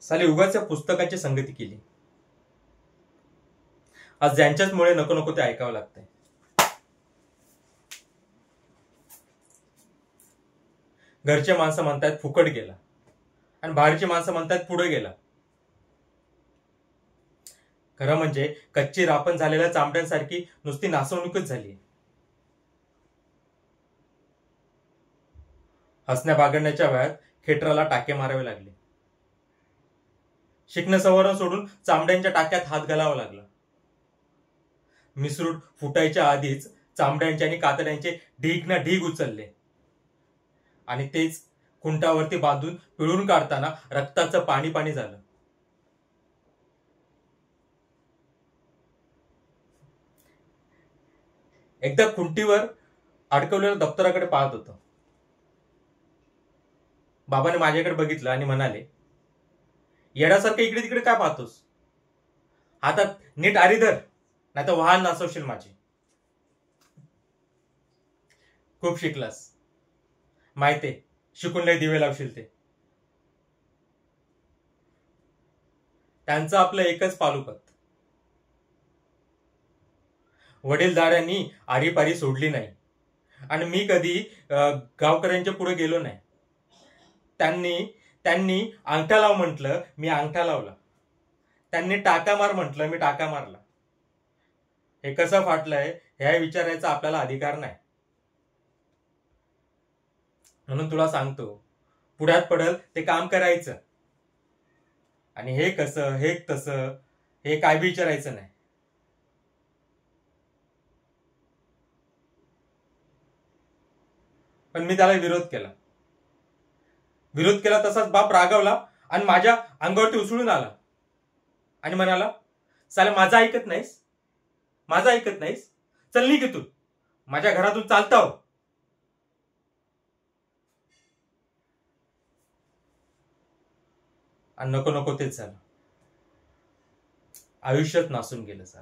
साले उगाच पुस्तकाची संगती केली. आज ज्यांच्याचमुळे नको नको ते ऐकावं लागतंय. घरचे माणसं म्हणतायत फुकट गेला आणि बाहेरची माणसं म्हणतायत पुढे गेला. खरं म्हणजे कच्ची रापण झालेल्या चांबड्यांसारखी नुसती नासवणूकच झाली. हसण्या बागडण्याच्या वयात खेटराला टाके मारावे लागले. शिकणं सवरण सोडून चांबड्यांच्या टाक्यात हात घालावा लागला. मिसरूट फुटायच्या आधीच चांबड्यांचे आणि कातड्यांचे ढीग ना ढीग उचलले आणि तेच खुंटावरती बांधून पिळून काढताना रक्ताचं पाणी पाणी झालं. एकदा खुंटीवर अडकवलेल्या दप्तराकडे पाहत होतो. बाबाने माझ्याकडे बघितलं आणि म्हणाले, येड्यासारखं इकडे तिकडे काय पाहतोस? हातात नीट आरी धर, नाही तर वाहन नासवशील माझी. खूप शिकलास, माहितीये, शिकून लय दिवे लावशील ते. त्यांचं आपलं एकच पालुपत. वडीलधाऱ्यांनी आरीपारी सोडली नाही आणि मी कधी गावकऱ्यांच्या पुढे गेलो नाही. त्यांनी अंगठा लाव म्हटलं, मी अंगठा लावला. त्यांनी टाका मार म्हटलं, मी टाका मारला. हे कसं फाटलंय ह्या विचारायचा आपल्याला अधिकार नाही. म्हणून तुला सांगतो, पुढ्यात पडल ते काम करायचं आणि हे कसं हे तसं हे काय बी विचारायचं नाही. पण मी त्याला विरोध केला तसाच बाप रागावला आणि माझ्या अंगावरती उसळून आला आणि म्हणाला, साले माझं ऐकत नाहीस, चल निघ इथून, माझ्या घरातून चालता हो. आणि नको नको तेच झालं. आयुष्यात नासून गेलं सर.